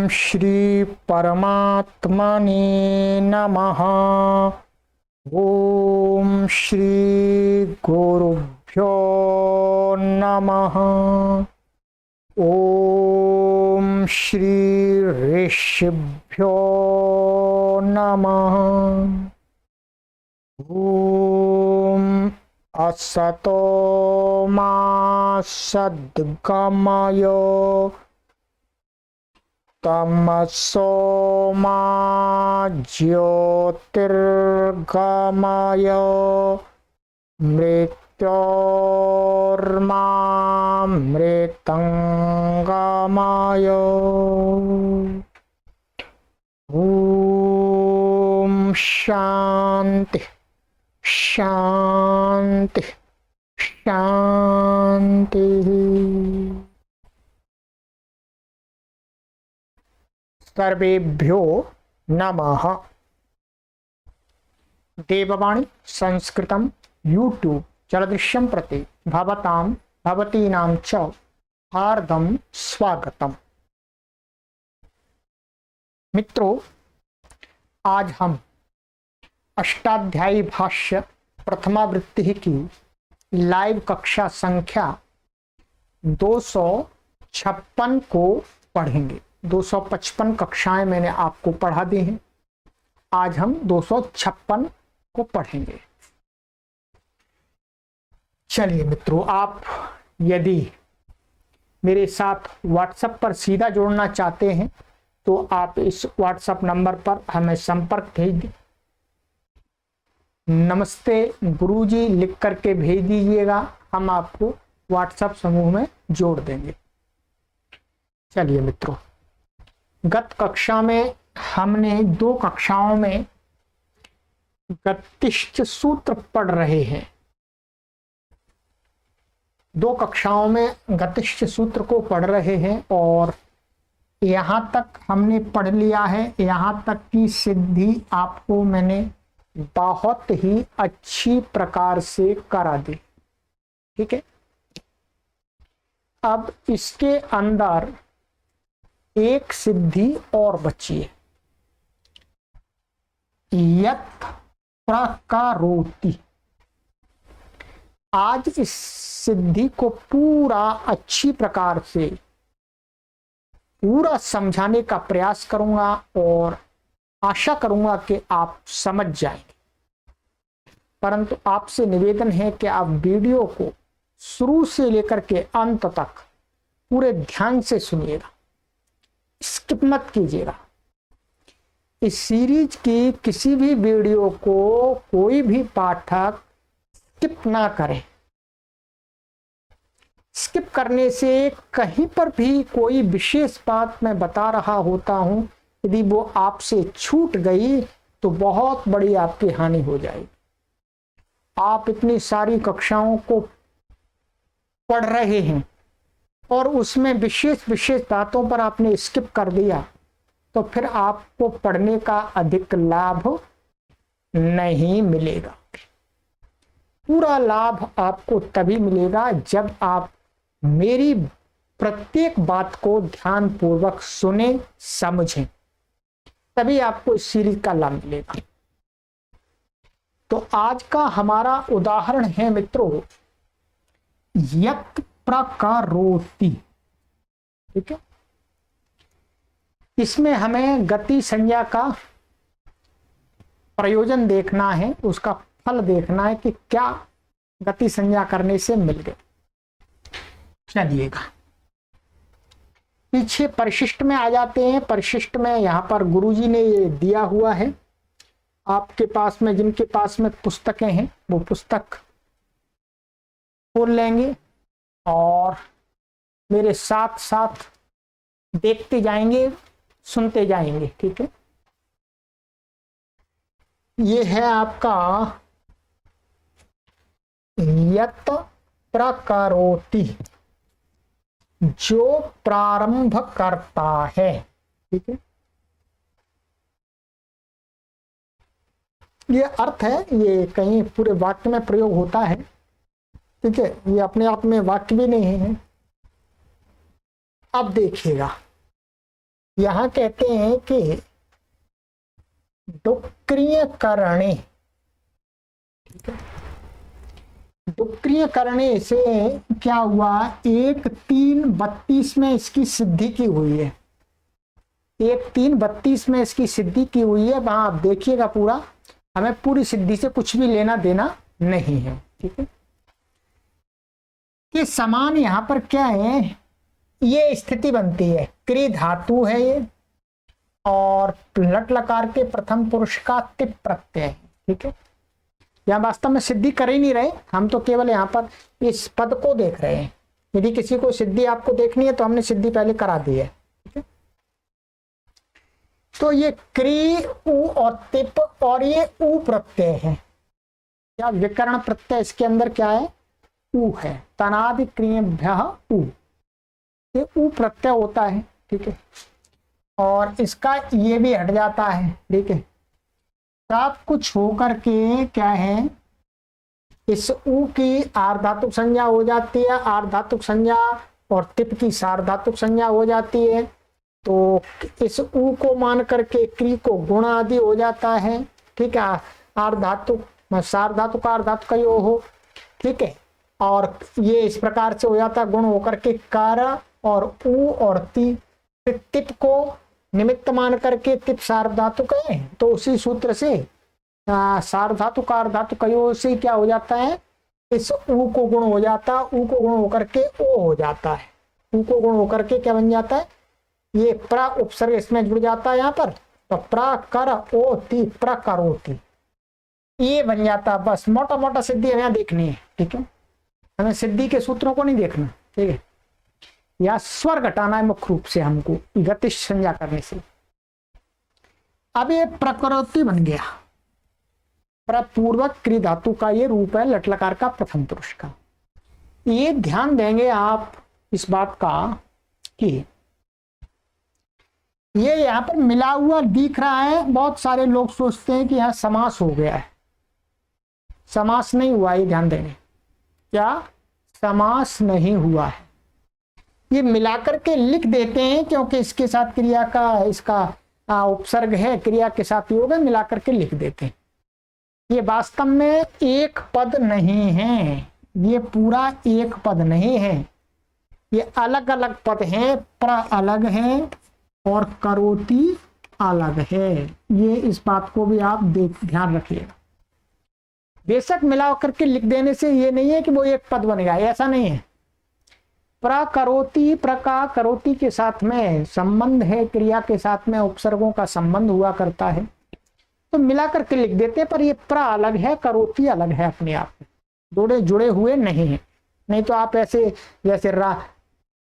श्री परमात्मने नमः। ओम श्री गुरुभ्यो नमः। ओम श्री ऋषिभ्यो नमः। ओम असतो मा सद्गमय तमसो मा ज्योतिर्गमय मृत्योर्मामृतंगमय। ओम शांति शांति शांति। सर्वेभ्यो नमः। देववाणी संस्कृतम यूट्यूब चलदृश्यम प्रति भवतां भवतीनां च हार्दं स्वागतम। मित्रों, आज हम अष्टाध्यायी भाष्य प्रथमावृत्ति की लाइव कक्षा संख्या 256 को पढ़ेंगे। 255 कक्षाएं मैंने आपको पढ़ा दी हैं, आज हम 256 को पढ़ेंगे। चलिए मित्रों, आप यदि मेरे साथ व्हाट्सएप पर सीधा जुड़ना चाहते हैं तो आप इस व्हाट्सएप नंबर पर हमें संपर्क भेज दें। नमस्ते गुरुजी लिख करके भेज दीजिएगा, हम आपको व्हाट्सएप समूह में जोड़ देंगे। चलिए मित्रों, गत कक्षा में हमने 2 कक्षाओं में गतिश्च सूत्र पढ़ रहे हैं। 2 कक्षाओं में गतिश्च सूत्र को पढ़ रहे हैं और यहाँ तक हमने पढ़ लिया है। यहाँ तक की सिद्धि आपको मैंने बहुत ही अच्छी प्रकार से करा दी, ठीक है। अब इसके अंदर एक सिद्धि और बची है, यत् प्रकरोति। आज इस सिद्धि को पूरा अच्छी प्रकार से पूरा समझाने का प्रयास करूंगा और आशा करूंगा कि आप समझ जाएंगे। परंतु आपसे निवेदन है कि आप वीडियो को शुरू से लेकर के अंत तक पूरे ध्यान से सुनिएगा, स्किप मत कीजिएगा। इस सीरीज की किसी भी वीडियो को कोई भी पाठक स्किप ना करे। स्किप करने से कहीं पर भी कोई विशेष बात मैं बता रहा होता हूं, यदि वो आपसे छूट गई तो बहुत बड़ी आपकी हानि हो जाएगी। आप इतनी सारी कक्षाओं को पढ़ रहे हैं और उसमें विशेष विशेष बातों पर आपने स्किप कर दिया तो फिर आपको पढ़ने का अधिक लाभ नहीं मिलेगा। पूरा लाभ आपको तभी मिलेगा जब आप मेरी प्रत्येक बात को ध्यान पूर्वक सुने समझें, तभी आपको इस सीरीज का लाभ मिलेगा। तो आज का हमारा उदाहरण है मित्रों, यत् प्रकरोति, ठीक है। इसमें हमें गति संज्ञा का प्रयोजन देखना है, उसका फल देखना है कि क्या गति संज्ञा करने से मिल गए। चलिएगा, पीछे परिशिष्ट में आ जाते हैं। परिशिष्ट में यहाँ पर गुरुजी ने ये दिया हुआ है। आपके पास में, जिनके पास में पुस्तकें हैं, वो पुस्तक खोल लेंगे और मेरे साथ साथ देखते जाएंगे, सुनते जाएंगे, ठीक है। ये है आपका यत् प्रकरोति, जो प्रारंभ करता है, ठीक है। ये अर्थ है, ये कहीं पूरे वाक्य में प्रयोग होता है, ठीक है। ये अपने आप में वाक्य भी नहीं है। अब देखिएगा, यहां कहते हैं कि डुक्रिय करणे, डुक्रिय करणे से क्या हुआ, 1:3:32 में इसकी सिद्धि की हुई है, 1:3:32 में इसकी सिद्धि की हुई है। वहां आप देखिएगा पूरा, हमें पूरी सिद्धि से कुछ भी लेना देना नहीं है, ठीक है। कि समान यहां पर क्या है, ये स्थिति बनती है, क्री धातु है ये, और लट लकार के प्रथम पुरुष का तिप प्रत्यय है, ठीक है। यहाँ वास्तव में सिद्धि कर ही नहीं रहे, हम तो केवल यहाँ पर इस पद को देख रहे हैं। यदि किसी को सिद्धि आपको देखनी है तो हमने सिद्धि पहले करा दी है, ठीक है। तो ये क्री उ और तिप, और ये उ प्रत्यय है, क्या विकर्ण प्रत्यय इसके अंदर क्या है, उ है। तनादि क्रियेभ्यः उ, ये उ प्रत्यय होता है, ठीक है। और इसका ये भी हट जाता है, ठीक है। सब कुछ होकर के क्या है, इस उ की आर्धातुक संज्ञा हो जाती है, आर्धातुक संज्ञा, और तिप की सार्धातुक संज्ञा हो जाती है। तो इस उ को मान करके क्री को गुण आदि हो जाता है, ठीक है। आर्धातुक सार्धातुक आर्धातुक का यो हो, ठीक है। और ये इस प्रकार से हो जाता है, गुण होकर के कार और उ और ति, तिप को निमित्त मान करके तिप सार्वधातुक है, तो उसी सूत्र से सार्वधातुक आर्धातुक से क्या हो जाता है, इस उ को गुण हो जाता है, उ को गुण होकर के ओ हो जाता है, उ को गुण होकर के क्या बन जाता है, ये प्र उपसर्ग इसमें जुड़ जाता है यहाँ पर, तो प्र कर ओ ति प्रकरोति, ये बन जाता है। बस मोटा मोटा सिद्धि हमें देखनी है, ठीक है। हमें सिद्धि के सूत्रों को नहीं देखना, ठीक है। या स्वर घटाना है मुख्य रूप से हमको गतिश संज्ञा करने से। अब ये प्रकृति बन गया, प्रपूर्वक क्री धातु का ये रूप है लट लकार का प्रथम पुरुष का। ये ध्यान देंगे आप इस बात का कि ये यहाँ पर मिला हुआ दिख रहा है। बहुत सारे लोग सोचते हैं कि यहाँ समास हो गया है, समास नहीं हुआ, ये ध्यान देंगे, क्या समास नहीं हुआ है। ये मिलाकर के लिख देते हैं क्योंकि इसके साथ क्रिया का इसका उपसर्ग है, क्रिया के साथ योग है, मिलाकर के लिख देते हैं। ये वास्तव में एक पद नहीं है, ये पूरा एक पद नहीं है, ये अलग अलग पद हैं। प्र अलग है और करोति अलग है, ये इस बात को भी आप ध्यान रखिएगा। बेशक मिला करके लिख देने से ये नहीं है कि वो एक पद बनेगा, ऐसा नहीं है। प्रकरोति, प्रका करोति के साथ में संबंध है, क्रिया के साथ में उपसर्गों का संबंध हुआ करता है, तो मिला करके लिख देते हैं। पर ये प्र अलग है, करोति अलग है, अपने आप में दोनों जुड़े हुए नहीं है। नहीं तो आप ऐसे जैसे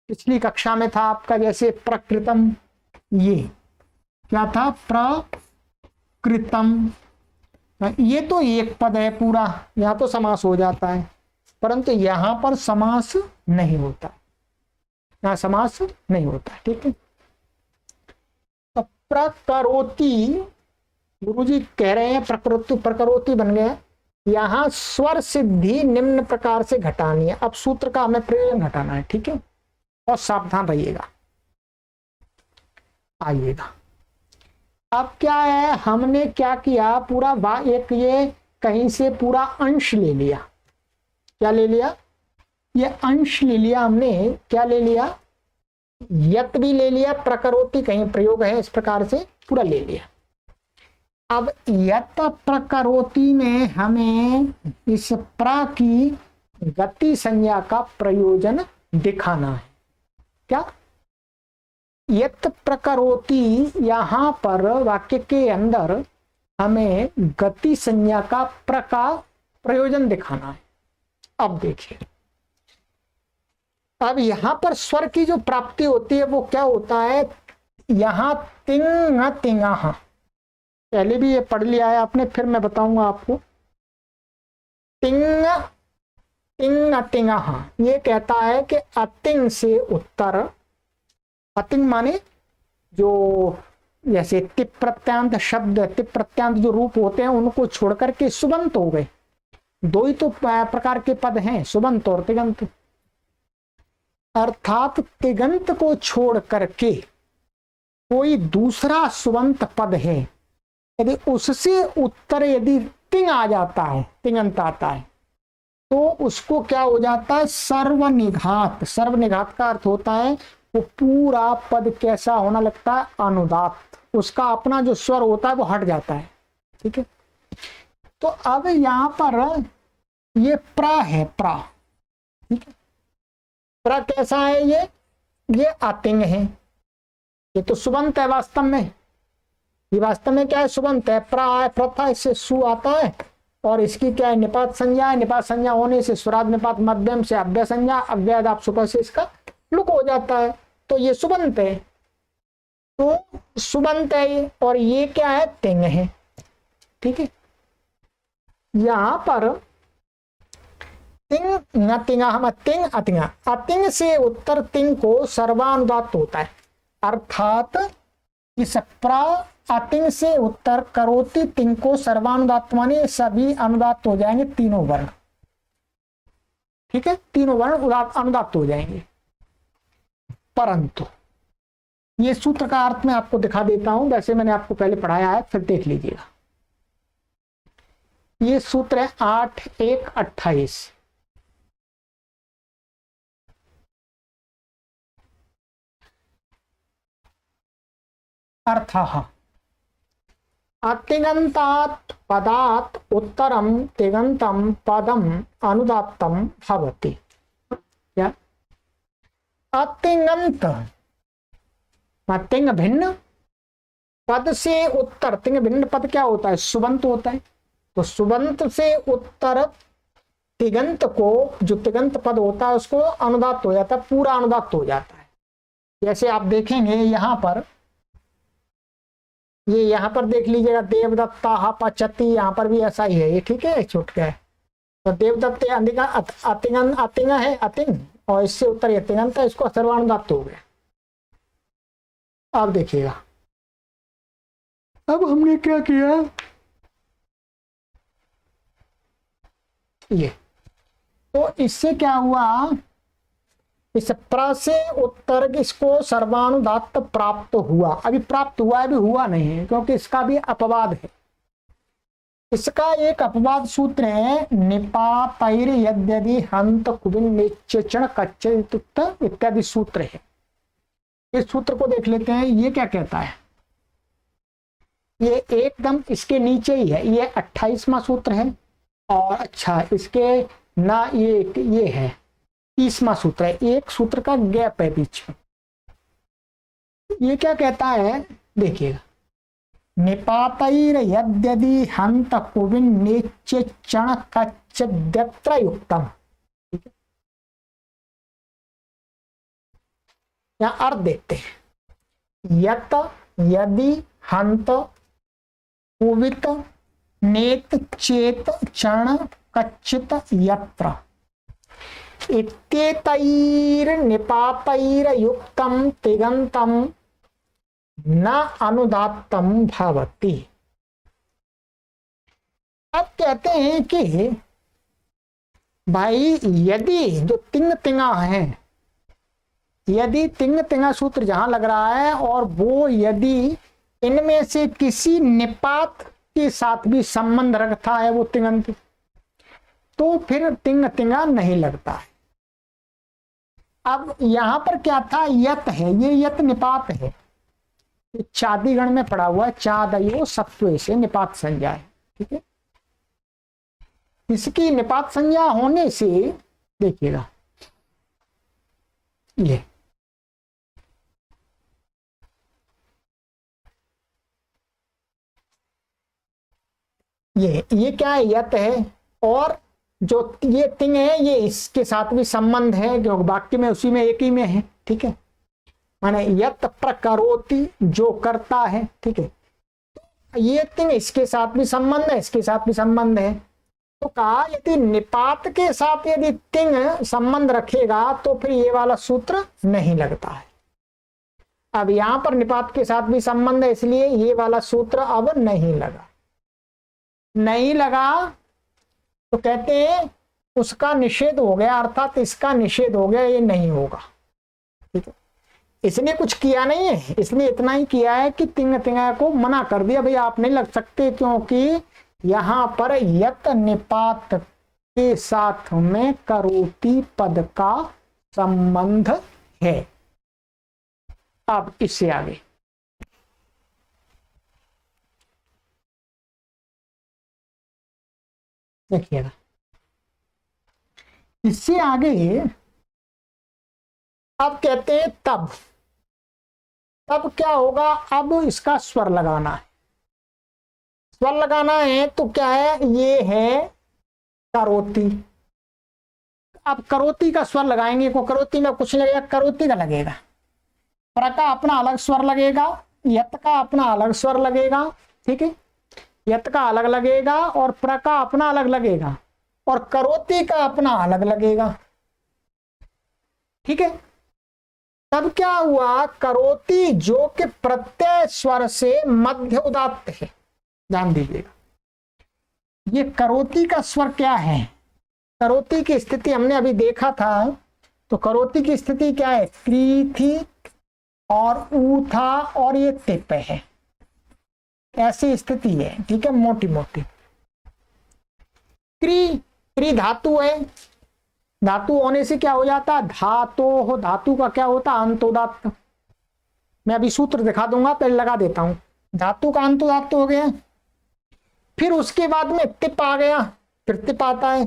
पिछली कक्षा में था आपका, जैसे प्रकृतम, ये क्या था, प्रकृतम, ये तो एक पद है पूरा, यहाँ तो समास हो जाता है, परंतु यहाँ पर समास नहीं होता, यहाँ समास नहीं होता, ठीक है। तो प्रकरोति, गुरुजी कह रहे हैं प्रकृति प्रकरोति बन गया। यहाँ स्वर सिद्धि निम्न प्रकार से घटानी है। अब सूत्र का हमें प्रयोजन घटाना है, ठीक है, और सावधान रहिएगा। आइएगा, अब क्या है, हमने क्या किया, पूरा एक ये कहीं से पूरा अंश ले लिया। क्या ले लिया, ये अंश ले लिया हमने। क्या ले लिया, यत भी ले लिया, प्रकरोति कहीं प्रयोग है, इस प्रकार से पूरा ले लिया। अब यत प्रकरोति में हमें इस प्र की गति संज्ञा का प्रयोजन दिखाना है। क्या, यत प्रकरोति, यहां पर वाक्य के अंदर हमें गति संज्ञा का प्रयोजन दिखाना है। अब देखिए, अब यहां पर स्वर की जो प्राप्ति होती है वो क्या होता है, यहां तिंग तिंगाहा, पहले भी ये पढ़ लिया है आपने, फिर मैं बताऊंगा आपको। तिंग तिंग तिंगाहा, ये कहता है कि अतिंग से उत्तर, अतिंग माने जो जैसे तिप प्रत्यांत शब्द, तिप प्रत्यांत जो रूप होते हैं उनको छोड़कर के सुबंत हो गए। दो ही तो प्रकार के पद हैं, सुबंत और तिगंत। अर्थात तिगंत को छोड़ करके कोई दूसरा सुबंत पद है, यदि उससे उत्तर यदि तिंग आ जाता है, तिंगंत आता है, तो उसको क्या हो जाता है, सर्वनिघात। सर्वनिघात का अर्थ होता है वो पूरा पद कैसा होना लगता है, अनुदात। उसका अपना जो स्वर होता है वो हट जाता है। ठीक है, तो अब यहां पर ये प्र है, प्र। ठीक है, प्र कैसा है, ये अतिंग है, ये तो सुबंत है वास्तव में। ये वास्तव में क्या है, सुबंत है। प्र है, प्रथा, इससे सु आता है, और इसकी क्या है, निपात संज्ञा है। निपात संज्ञा होने से स्वराद निपात मध्यम से अव्यय संज्ञा, अव्यय आप सुपर से इसका लुक हो जाता है, तो ये सुबंत है। तो सुबंत है ये, और ये क्या है, तिंग है। ठीक है, यहां पर तिंग तिंगा, हम तिंग अतिंगा, अतिंग से उत्तर तिंग को सर्वानुदात होता है, अर्थात इस प्रा अतिंग से उत्तर करोति तिंग को सर्वानुदात माने सभी अनुदात हो जाएंगे, तीनों वर्ण। ठीक है, तीनों वर्ण अनुदात हो जाएंगे। परंतु ये सूत्र का अर्थ मैं आपको दिखा देता हूं, वैसे मैंने आपको पहले पढ़ाया है, फिर देख लीजिएगा। ये सूत्र है 8.1.28। अर्थः अतिगंतात् पदात् उत्तरम तिगंतम पदम अनुदात्तम भवति। क्या अतिगंत, तिंग भिन्न पद से उत्तर, तिंग भिन्न पद क्या होता है, सुबंत होता है। तो सुबंत से उत्तर तिगंत को, जो तिगंत पद होता है उसको अनुदात हो जाता है, पूरा अनुदात हो जाता है। जैसे आप देखेंगे यहां पर, ये यहां पर देख लीजिएगा, देवदत्ता पचती, यहां पर भी ऐसा ही है ये। ठीक है, छूट गया है। तो देवदत्त अतिंग है, अतिंग, और इससे उत्तर ये तिगंत है, इसको सर्वानुदात हो गया। आप देखिएगा, अब हमने क्या किया, ये तो इससे क्या हुआ, इस प्र से उत्तर इसको सर्वानुदात प्राप्त हुआ। अभी प्राप्त हुआ है, अभी हुआ नहीं है, क्योंकि इसका भी अपवाद है। इसका एक अपवाद सूत्र है, निपातैर यद्यदि हंत कुबिन निच्चण कच्चित इत्यादि सूत्र है। इस सूत्र को देख लेते हैं, ये क्या कहता है, ये एकदम इसके नीचे ही है, ये 28वां सूत्र है। और अच्छा, इसके ना ये है 30वां सूत्र है, एक सूत्र का गैप है बीच में। ये क्या कहता है, देखिएगा, निपातैर यद्यदि हंत कुबिन निच्चण कच्चिद्यत्र युक्तम। ठीक है, यहां अर्थ देखते हैं, यत यदि हंत कुवित नेत चेत चण कच्चित यत्र इत्येतैर निपातैर युक्तम तिगंतम न अनुदात्तम भवति। अब कहते हैं कि भाई यदि जो तिंग तिंगा है, यदि तिंग तिंगा सूत्र जहां लग रहा है और वो यदि इनमें से किसी निपात के साथ भी संबंध रखता है वो तिंगंत, तो फिर तिंग तिंगा नहीं लगता है। अब यहां पर क्या था, यत है, ये यत निपात है, चादी गण में पड़ा हुआ है, चादयो सत्व से निपात संज्ञा है। ठीक है, इसकी निपात संज्ञा होने से देखिएगा, ये क्या है, यत है, और जो ये तिंग है ये इसके साथ भी संबंध है, जो वाक्य में उसी में एक ही में है। ठीक है, माने यत प्रकरोति, जो करता है। ठीक है, ये तिंग इसके साथ भी संबंध है, इसके साथ भी संबंध है। तो कहा यदि निपात के साथ यदि तिंग संबंध रखेगा तो फिर ये वाला सूत्र नहीं लगता है। अब यहां पर निपात के साथ भी संबंध है, इसलिए ये वाला सूत्र अब नहीं लगा। नहीं लगा तो कहते हैं उसका निषेध हो गया, अर्थात इसका निषेध हो गया, ये नहीं होगा। ठीक है, इसने कुछ किया नहीं है, इसने इतना ही किया है कि तिंग तिंगा को मना कर दिया, भाई आप नहीं लग सकते, क्योंकि यहां पर यत निपात के साथ में करोति पद का संबंध है। अब इससे आगे देखिएगा, इससे आगे अब कहते हैं तब। तब क्या होगा, अब इसका स्वर लगाना है। स्वर लगाना है तो क्या है, ये है करोति। अब करोति का स्वर लगाएंगे, को करोति में कुछ लगेगा, करोति का लगेगा, प्र का अपना अलग स्वर लगेगा, यत का अपना अलग स्वर लगेगा, ठीक है, यत का अलग लगेगा और प्र का अपना अलग लगेगा और करोति का अपना अलग लगेगा, ठीक है। तब क्या हुआ, करोति जो कि प्रत्यय स्वर से मध्य उदात्त है, ध्यान दीजिएगा, ये करोति का स्वर क्या है, करोति की स्थिति हमने अभी देखा था, तो करोति की स्थिति क्या है, क्री थी और ऊ था और ये तिप है, ऐसी स्थिति है, ठीक है, मोटी मोटी। क्री, क्री धातु है, धातु होने से क्या हो जाता, धातो हो, धातु का क्या होता, अंतोदात्त। मैं अभी सूत्र दिखा दूंगा, पहले लगा देता हूं, धातु का अंतोदात्त हो गया। फिर उसके बाद में तिप आ गया, फिर तिप आता है,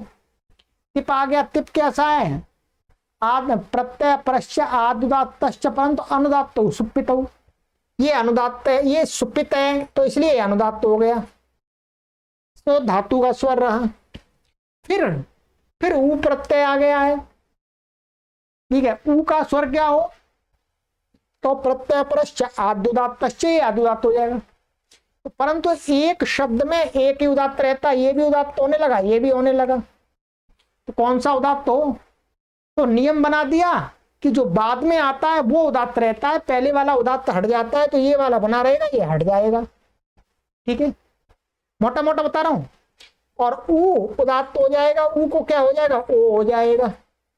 तिप आ गया, तिप कैसा है, आद प्रत्यय परश्च आदुदात्तश्च परंतु अनुदात्त सुप्पित, ये अनुदात्त है, ये सुप्पित है, तो इसलिए अनुदात्त हो गया, तो धातु का स्वर रहा। फिर ऊ प्रत्यय आ गया है, ठीक है, ऊ का स्वर क्या हो, तो प्रत्यय परश्च आदुदात्तश्च, ये आदुदात्त हो जाएगा। तो परंतु एक शब्द में एक ही उदात्त रहता, ये भी उदात्त होने लगा, ये भी होने लगा, तो कौन सा उदात्त हो, तो नियम बना दिया कि जो बाद में आता है वो उदात्त रहता है, पहले वाला उदात्त हट जाता है तो ये वाला बना रहेगा, ये हट जाएगा, ठीक है, मोटा मोटा बता रहा हूं। और ऊ उदात्त हो जाएगा, ऊ को क्या हो जाएगा, ओ हो जाएगा,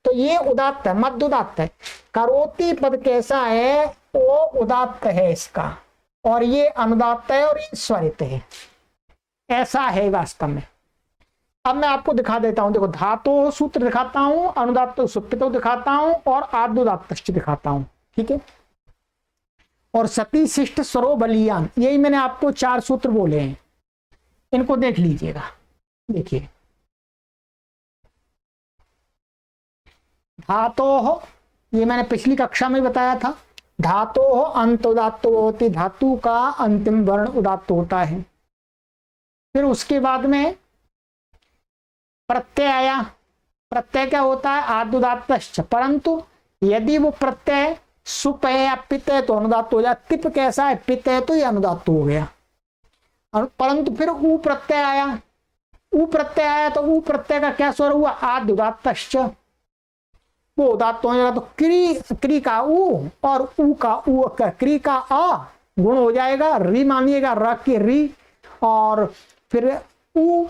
तो ये उदात्त है, मध्य उदात्त है। करोति पद कैसा है, ओ उदात्त है इसका, और ये अनुदात्त है और ये स्वरित है, ऐसा है वास्तव में। अब मैं आपको दिखा देता हूं, देखो, धातु सूत्र दिखाता हूं, अनुदात्त सुप्पितो दिखाता हूं और आदुदात्त दिखाता हूं, ठीक है, और सती शिष्ट स्वरो बलियान, यही मैंने आपको 4 सूत्र बोले हैं, इनको देख लीजिएगा। देखिए, धातो, ये मैंने पिछली कक्षा में बताया था, धातो अंत उदात्त होती, धातु का अंतिम वर्ण उदात्त होता है। फिर उसके बाद में प्रत्यय आया, प्रत्यय क्या होता है, आदुदात्तश्च, परंतु यदि वो प्रत्यय सुप है या पित है तो अनुदात्त हो जाए, तिप कैसा है, पित है तो ये अनुदात्त हो गया। परंतु फिर ऊ प्रत्यय आया, ऊ प्रत्यय आया तो ऊ प्रत्यय का क्या स्वर हुआ, आदुदात्तश्च, वो उदात्त हो जाएगा, तो क्री का ऊ और ऊ का ऊ, क्री का आ गुण हो जाएगा, री मानिएगा, र की री, और फिर ऊ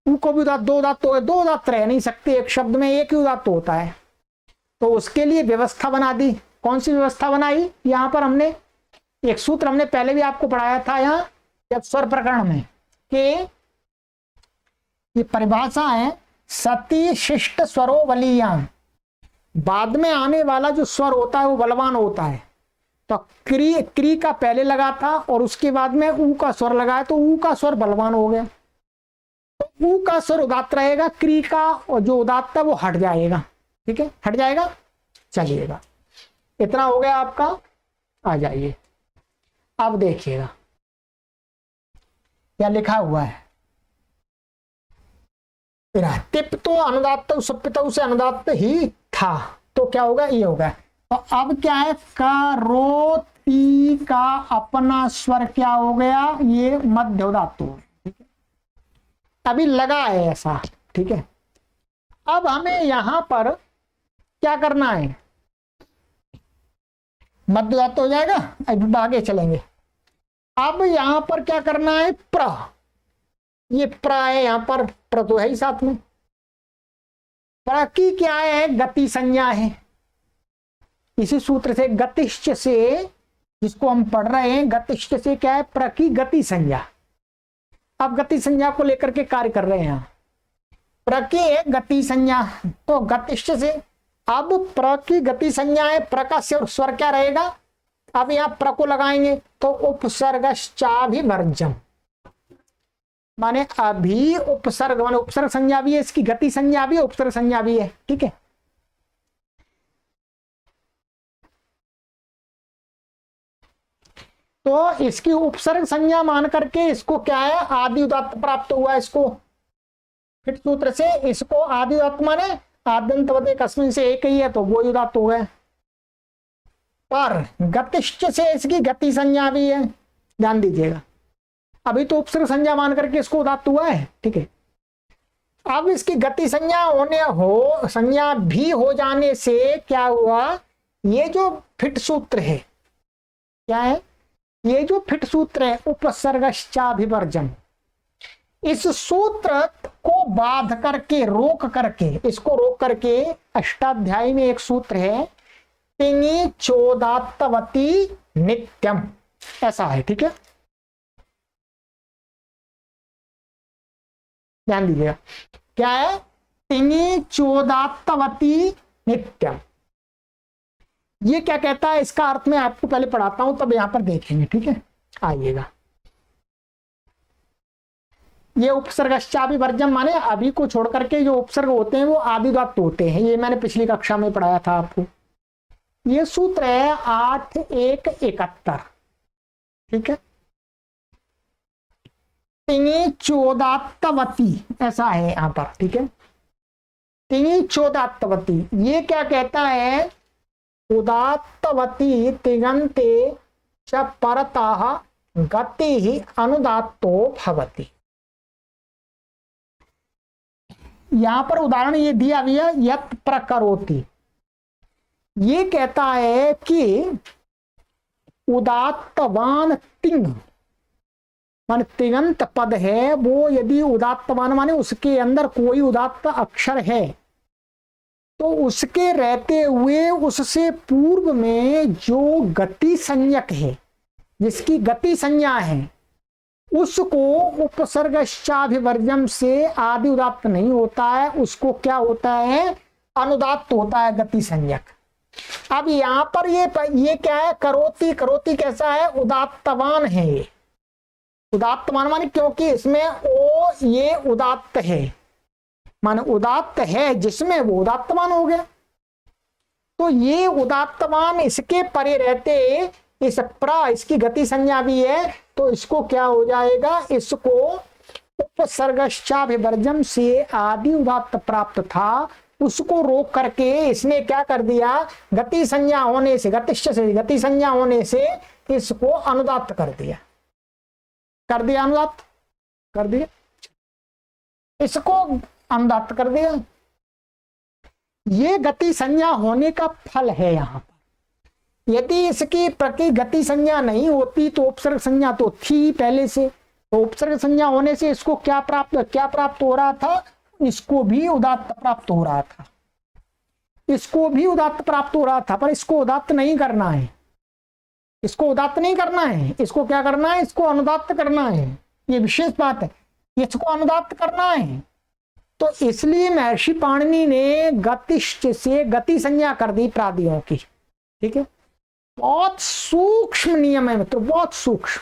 को भी उदात्त, 2 उदात्त हो गए, 2 उदात्त रह नहीं सकते एक शब्द में, एक ही उदात्त होता है, तो उसके लिए व्यवस्था बना दी। कौन सी व्यवस्था बनाई, यहां पर हमने एक सूत्र हमने पहले भी आपको पढ़ाया था, यहाँ जब स्वर प्रकरण में, कि ये परिभाषा है, सती शिष्ट स्वरो बलियान, बाद में आने वाला जो स्वर होता है वो बलवान होता है, तो क्री का पहले लगा था और उसके बाद में ऊ का स्वर लगाया तो ऊ का स्वर बलवान हो गया, तो ऊ का स्वर उदात्त रहेगा, क्री का और जो उदात्त है वो हट जाएगा, ठीक है, हट जाएगा। चलिएगा, इतना हो गया आपका, आ जाइए, अब देखिएगा क्या लिखा हुआ है, तिप तो अनुदात्त सुप्पित से अनुदात्त ही था, तो क्या होगा, ये होगा। तो अब क्या है, करोति का अपना स्वर क्या हो गया, ये मध्य उदात्त हो गया, ठीक है, अभी लगा है ऐसा, ठीक है। अब हमें यहां पर क्या करना है, मध्य उदात्त हो जाएगा, अब आगे चलेंगे। अब यहां पर क्या करना है, प्र, ये प्र है, यहां पर प्र तो है ही साथ में, प्र की क्या है, गति संज्ञा है, इसी सूत्र से गतिश्च से, जिसको हम पढ़ रहे हैं, गतिश्च से क्या है, प्र की गति संज्ञा। अब गति संज्ञा को लेकर के कार्य कर रहे हैं, प्र की है गति संज्ञा, तो गतिश्च से अब प्र की गति संज्ञा है, प्र का स्वर क्या रहेगा, अब यहां प्र को लगाएंगे तो उपसर्गश्चाभिवर्जम, माने अभी उपसर्ग, माने उपसर्ग संज्ञा भी है, इसकी गति संज्ञा भी है, उपसर्ग संज्ञा भी है, ठीक है। तो इसकी उपसर्ग संज्ञा मान करके इसको क्या है, आदि उदात्त प्राप्त हुआ। इसको फिर सूत्र से इसको आदि उदात्त माने आद्यंतवते कस्मिन से एक ही है तो वो उदात्त हो गए। पर गतिश्च से इसकी गति संज्ञा भी है, ध्यान दीजिएगा, अभी तो उपसर्ग संज्ञा मान करके इसको उदात्त हुआ है, ठीक है। अब इसकी गति संज्ञा भी हो जाने से क्या हुआ, ये जो फिट सूत्र है, क्या है, ये जो फिट सूत्र है उपसर्गश्चाभिवर्जन, इस सूत्र को बाध करके, रोक करके, इसको रोक करके अष्टाध्यायी में एक सूत्र है, तिङि चोदात्तवती नित्यम, ऐसा है, ठीक है, ध्यान दीजिएगा, क्या है, तिङि चोदात्तवती नित्यम। ये क्या कहता है, इसका अर्थ मैं आपको पहले पढ़ाता हूं, तब यहां पर देखेंगे, ठीक है, आइएगा। ये उपसर्गश्चाभिवर्जम माने अभी को छोड़ करके जो उपसर्ग होते हैं वो आदि उदात्त होते हैं, ये मैंने पिछली कक्षा में पढ़ाया था आपको। ये सूत्र है 8.1.71, ठीक है, तिङि चोदात्तवती, ऐसा है यहां पर, ठीक है, तिङि चोदात्तवती। ये क्या कहता है, उदात्तवती तिङन्ते च परतः गति अनुदात्तो भवति। यहां पर उदाहरण ये दिया भी है, यत् प्रकरोति। ये कहता है कि उदात्तवान तिङ माने तिङन्त पद है, वो यदि उदात्तवान माने उसके अंदर कोई उदात्त अक्षर है तो उसके रहते हुए उससे पूर्व में जो गति संज्ञक है, जिसकी गति संज्ञा है, उसको उपसर्गश्चाभिवर्जम से आदि उदात्त नहीं होता है, उसको क्या होता है, अनुदात्त होता है गति संज्ञक। अब यहां पर ये क्या है, करोति, करोति कैसा है, उदात्तवान है, ये उदात्तवान माने क्योंकि इसमें ओ ये उदात्त है, माने उदात्त है जिसमें वो उदात्तवान हो गया। तो ये उदात्तवान इसके परे रहते, इस प्रा इसकी गति संज्ञा भी है, तो इसको क्या हो जाएगा, इसको उपसर्गश्चाभिवर्जम से आदि उदात्त प्राप्त था, उसको रोक करके इसने क्या कर दिया, गति संज्ञा होने से, गतिश्च से गति संज्ञा होने से इसको अनुदात्त कर दिया, अनुदात्त कर दिया, इसको अनुदात्त कर दिया। ये गति संज्ञा होने का फल है। यहां पर यदि इसकी प्रति गति संज्ञा नहीं होती तो उपसर्ग संज्ञा तो थी पहले से, तो उपसर्ग संज्ञा होने से इसको क्या प्राप्त हो रहा था, इसको भी उदात्त प्राप्त हो रहा था, इसको भी उदात्त प्राप्त हो रहा था, पर इसको उदात्त नहीं करना है, इसको उदात्त नहीं करना है, इसको क्या करना है, इसको अनुदात्त करना है। ये विशेष बात है, इसको अनुदात्त करना है। तो इसलिए महर्षि पाणिनि ने गतिश्च से गति संज्ञा कर दी प्रादियों की, ठीक है। बहुत सूक्ष्म नियम है मित्रों, बहुत सूक्ष्म।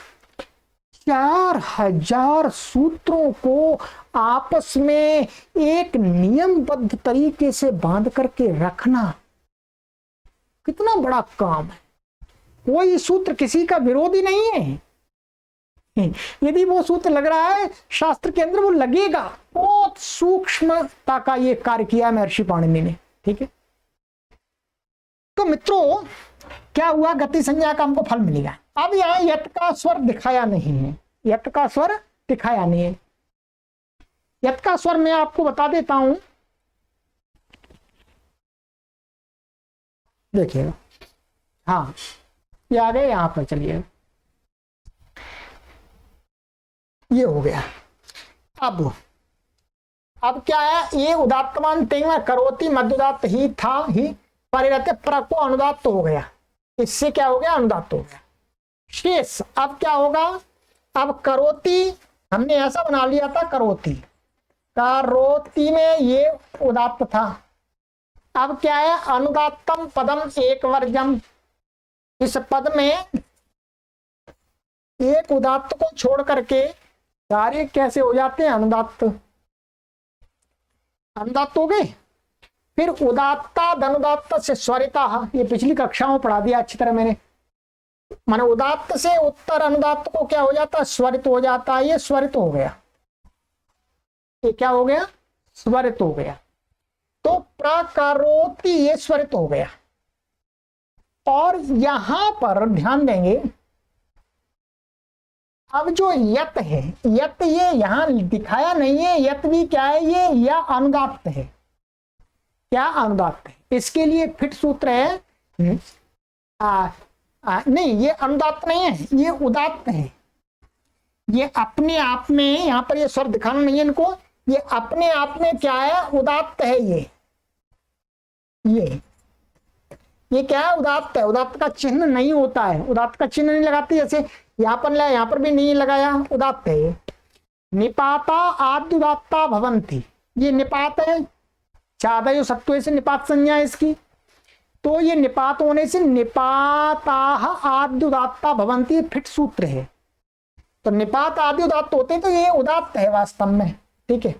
4000 सूत्रों को आपस में एक नियमबद्ध तरीके से बांध करके रखना कितना बड़ा काम है। कोई सूत्र किसी का विरोधी नहीं है, यदि वो सूत्र लग रहा है शास्त्र के अंदर वो लगेगा। बहुत सूक्ष्मता का ये कार्य किया महर्षि पाणिनि ने, ठीक है। तो मित्रों क्या हुआ, गति संज्ञा का हमको फल मिलेगा। अब यहां यत का स्वर दिखाया नहीं है, यत का स्वर दिखाया नहीं है। यत का स्वर मैं आपको बता देता हूं, देखिएगा, हाँ ये आ गए यहां पर, चलिए ये हो गया। अब क्या है, ये उदात्तवान तिङ करोति मध्युदात्त ही था ही, परे रहते प्र को अनुदात तो हो गया, इससे क्या हो गया, अनुदात हो गया। शेष अब क्या होगा, अब करोति हमने ऐसा बना लिया था, करोति, करोति में ये उदात्त था। अब क्या है, अनुदात्तम पदम एक वर्जम, इस पद में एक उदात्त को छोड़ करके सारे कैसे हो जाते हैं, अनुदात्त, अनुदात्त हो गए। फिर उदात्ता धनुदात्त से स्वरिता, ये पिछली कक्षाओं में पढ़ा दिया अच्छी तरह मैंने, माने उदात्त से उत्तर अनुदात्त को क्या हो जाता है, स्वरित हो जाता है। ये स्वरित हो गया, ये क्या हो गया, स्वरित हो गया। तो प्रकरोति ये स्वरित हो गया। और यहां पर ध्यान देंगे, अब जो यत है, यत ये यहां दिखाया नहीं है, यत भी क्या है, ये या अनुदात्त है, क्या अनुदात्त है। इसके लिए फिट सूत्र है, नहीं ये अनुदात्त नहीं है, ये उदात्त है। ये अपने आप में, यहां पर ये स्वर दिखाना नहीं है इनको, ये अपने आप में क्या है, उदात्त है। ये क्या है, उदात्त है। उदात्त का चिन्ह नहीं होता है, उदात्त का चिन्ह नहीं लगाते, जैसे यहां पर लाया, यहां पर भी नहीं लगाया, उदात्त है। निपाता आद्युदात्ता भवंती, ये निपात है, चादयो सत्व से निपात संज्ञा है इसकी, तो ये निपात होने से निपाता आद्युदात्ता भवंती फिट सूत्र है। तो निपात आदि उदात्त होते हैं, तो ये उदात्त है वास्तव में, ठीक है।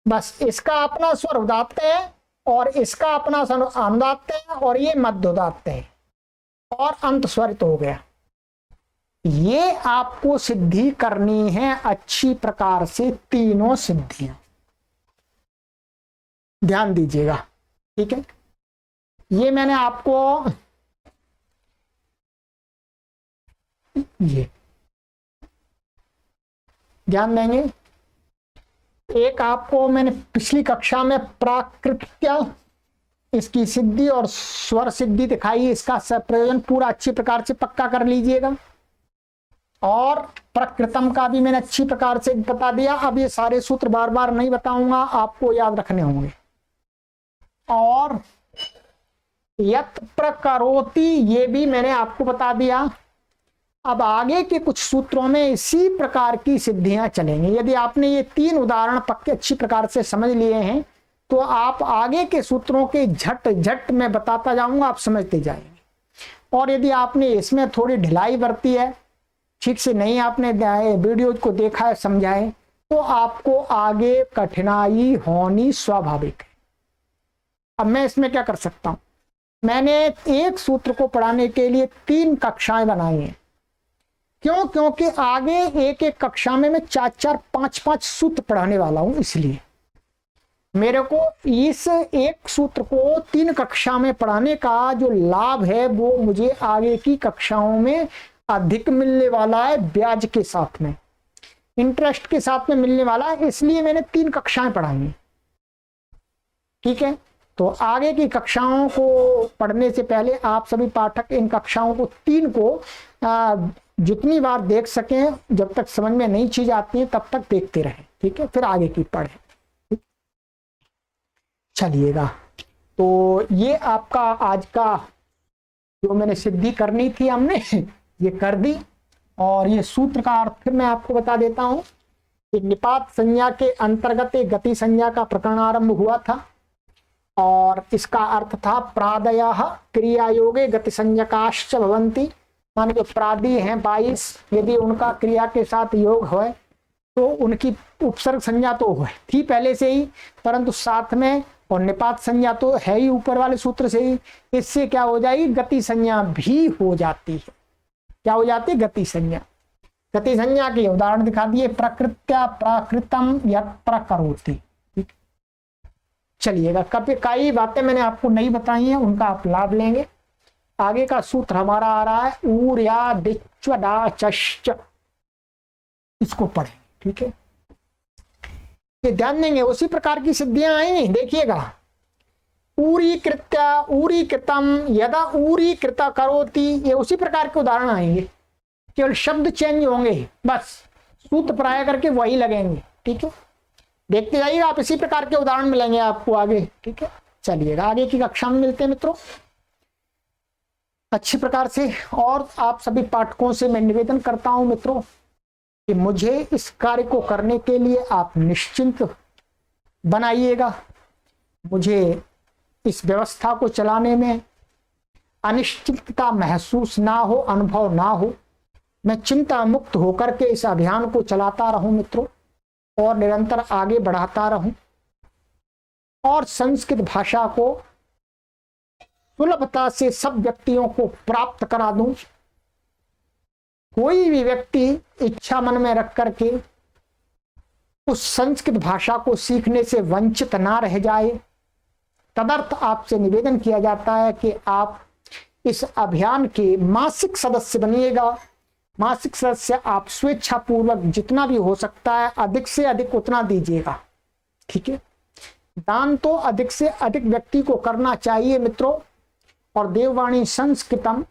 बस इसका अपना स्वर उदात्त है और इसका अपना स्वर अनुदात्त है और ये मध्य उदात्त है और अंत स्वरित हो गया। ये आपको सिद्धि करनी है अच्छी प्रकार से, तीनों सिद्धियां ध्यान दीजिएगा, ठीक है। ये मैंने आपको ये ध्यान देंगे, एक आपको मैंने पिछली कक्षा में प्राकृत्य इसकी सिद्धि और स्वर सिद्धि दिखाई, इसका प्रयोजन पूरा अच्छी प्रकार से पक्का कर लीजिएगा। और प्रकृतम का भी मैंने अच्छी प्रकार से बता दिया। अब ये सारे सूत्र बार बार नहीं बताऊंगा, आपको याद रखने होंगे। और यत प्रकरोति ये भी मैंने आपको बता दिया। अब आगे के कुछ सूत्रों में इसी प्रकार की सिद्धियां चलेंगी। यदि आपने ये तीन उदाहरण पक्के अच्छी प्रकार से समझ लिए हैं तो आप आगे के सूत्रों के झट झट में बताता जाऊंगा, आप समझते जाएंगे। और यदि आपने इसमें थोड़ी ढिलाई बरती है, ठीक से नहीं आपने वीडियो को देखा है, समझाए, तो आपको आगे कठिनाई होनी स्वाभाविक है। अब मैं इसमें क्या कर सकता हूं, मैंने एक सूत्र को पढ़ाने के लिए 3 कक्षाएं बनाई हैं। क्यों? क्योंकि आगे एक एक कक्षा में मैं 4-4, 5-5 सूत्र पढ़ाने वाला हूं, इसलिए मेरे को इस एक सूत्र को 3 कक्षा में पढ़ाने का जो लाभ है वो मुझे आगे की कक्षाओं में अधिक मिलने वाला है, ब्याज के साथ में, इंटरेस्ट के साथ में मिलने वाला है। इसलिए मैंने 3 कक्षाएं पढ़ाई हैं, ठीक है। तो आगे की कक्षाओं को पढ़ने से पहले आप सभी पाठक इन कक्षाओं को 3 को जितनी बार देख सकें, जब तक समझ में नई चीज आती है तब तक देखते रहें, ठीक है, फिर आगे की पढ़ें। चलिएगा, तो ये आपका आज का जो मैंने सिद्धि करनी थी हमने ये कर दी। और ये सूत्र का अर्थ फिर मैं आपको बता देता हूं कि निपात संज्ञा के अंतर्गत एक गति संज्ञा का प्रकरण आरंभ हुआ था और इसका अर्थ था प्रादयः क्रिया योगे गति संज्ञकाश्च भवन्ति, माने जो प्रादी हैं 22, यदि उनका क्रिया के साथ योग हो तो उनकी उपसर्ग संज्ञा तो है थी पहले से ही, परंतु साथ में और निपात संज्ञा तो है ही ऊपर वाले सूत्र से ही, इससे क्या हो जाएगी, गति संज्ञा भी हो जाती है। क्या हो जाती है, गति संज्ञा। गति संज्ञा के उदाहरण दिखा दिए, प्रकृत्या प्राकृतम यत् प्रकरोति। चलिएगा, कई बातें मैंने आपको नहीं बताई हैं, उनका आप लाभ लेंगे। आगे का सूत्र हमारा आ रहा है ऊर्या दिच्वडाचश्च, इसको पढ़ें, ठीक है। ये ध्यान देंगे, उसी प्रकार की सिद्धियां आएंगी, देखिएगा। ऊरी कृत्या ऊरी कृतम यदा ऊरी कृता करोति, ये उसी प्रकार के उदाहरण आएंगे, केवल शब्द चेंज होंगे, बस सूत्र प्राय करके वही लगेंगे, ठीक है। देखते जाइएगा, आप इसी प्रकार के उदाहरण मिलेंगे आपको आगे, ठीक है। चलिएगा, आगे की कक्षा में मिलते हैं मित्रों। अच्छी प्रकार से। और आप सभी पाठकों से मैं निवेदन करता हूं मित्रों कि मुझे इस कार्य को करने के लिए आप निश्चिंत बनाइएगा। मुझे इस व्यवस्था को चलाने में अनिश्चितता महसूस ना हो, अनुभव ना हो। मैं चिंता मुक्त होकर के इस अभियान को चलाता रहूं मित्रों, और निरंतर आगे बढ़ाता रहूं, और संस्कृत भाषा को सुलभता से सब व्यक्तियों को प्राप्त करा दूं। कोई भी व्यक्ति इच्छा मन में रख करके उस संस्कृत भाषा को सीखने से वंचित ना रह जाए। तदर्थ आपसे निवेदन किया जाता है कि आप इस अभियान के मासिक सदस्य बनिएगा। मासिक सदस्य आप स्वेच्छा पूर्वक जितना भी हो सकता है अधिक से अधिक उतना दीजिएगा, ठीक है। दान तो अधिक से अधिक व्यक्ति को करना चाहिए मित्रों। और देववाणी संस्कृतम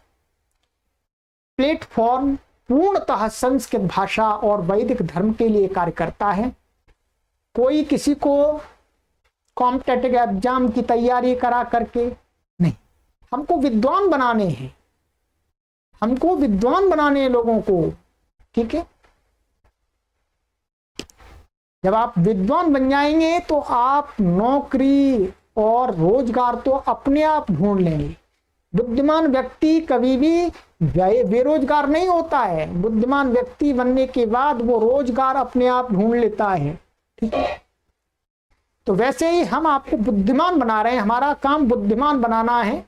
प्लेटफॉर्म पूर्णतः संस्कृत भाषा और वैदिक धर्म के लिए कार्य करता है। कोई किसी को कॉम्पिटेटिव एग्जाम की तैयारी करा करके नहीं, हमको विद्वान बनाने हैं, हमको विद्वान बनाने हैं लोगों को, ठीक है। जब आप विद्वान बन जाएंगे तो आप नौकरी और रोजगार तो अपने आप ढूंढ लेंगे। बुद्धिमान व्यक्ति कभी भी बेरोजगार नहीं होता है। बुद्धिमान व्यक्ति बनने के बाद वो रोजगार अपने आप ढूंढ लेता है, ठीक है। तो वैसे ही हम आपको बुद्धिमान बना रहे हैं, हमारा काम बुद्धिमान बनाना है।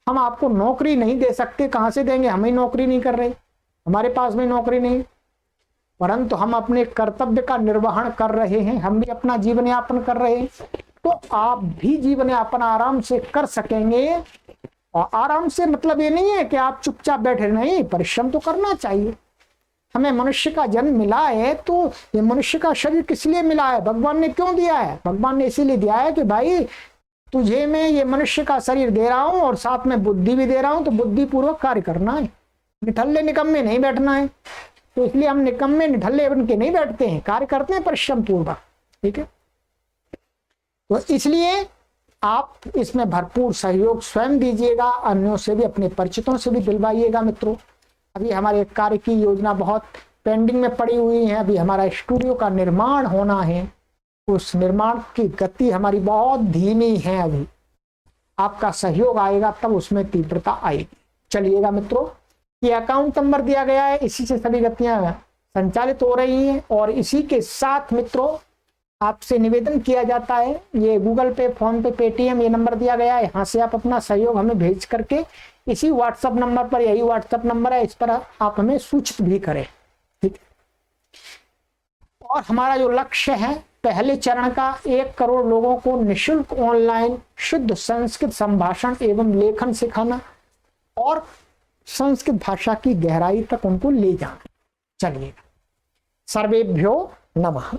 हम आपको नौकरी नहीं दे सकते, कहां से देंगे, हम ही नौकरी नहीं कर रहे, हमारे पास में नौकरी नहीं, परंतु हम अपने कर्तव्य का निर्वहन कर रहे हैं, हम भी अपना जीवन यापन कर रहे हैं। तो आप भी जीवन यापन आराम से कर सकेंगे। और आराम से मतलब ये नहीं है कि आप चुपचाप बैठे, नहीं, परिश्रम तो करना चाहिए। हमें मनुष्य का जन्म मिला है तो ये मनुष्य का शरीर किस लिए मिला है, भगवान ने क्यों दिया है? भगवान ने इसीलिए दिया है कि भाई तुझे मैं ये मनुष्य का शरीर दे रहा हूं और साथ में बुद्धि भी दे रहा हूं, तो बुद्धि पूर्वक कार्य करना है, निठल्ले निकम्मे नहीं बैठना है। तो इसलिए हम निकम्मे निठल्ले बन के नहीं बैठते हैं, कार्य करते हैं परिश्रम पूर्वक, ठीक है। तो इसलिए आप इसमें भरपूर सहयोग स्वयं दीजिएगा, अन्यों से भी, अपने परिचितों से भी दिलवाइएगा मित्रों। अभी हमारे कार्य की योजना बहुत पेंडिंग में पड़ी हुई है। अभी हमारा स्टूडियो का निर्माण होना है, उस निर्माण की गति हमारी बहुत धीमी है। अभी आपका सहयोग आएगा तब उसमें तीव्रता आएगी। चलिएगा मित्रों, ये अकाउंट नंबर दिया गया है, इसी से सभी गतियां संचालित हो रही हैं। और इसी के साथ मित्रों आपसे निवेदन किया जाता है, ये गूगल पे, फोन पे, पेटीएम, ये नंबर दिया गया है, यहाँ से आप अपना सहयोग हमें भेज करके इसी व्हाट्सएप नंबर पर, यही व्हाट्सएप नंबर है, इस पर आप हमें सूचित भी करें, ठीक। और हमारा जो लक्ष्य है, पहले चरण का 1 करोड़ लोगों को निःशुल्क ऑनलाइन शुद्ध संस्कृत संभाषण एवं लेखन सिखाना और संस्कृत भाषा की गहराई तक उनको ले जाना। चलिएगा, सर्वेभ्यो नमः।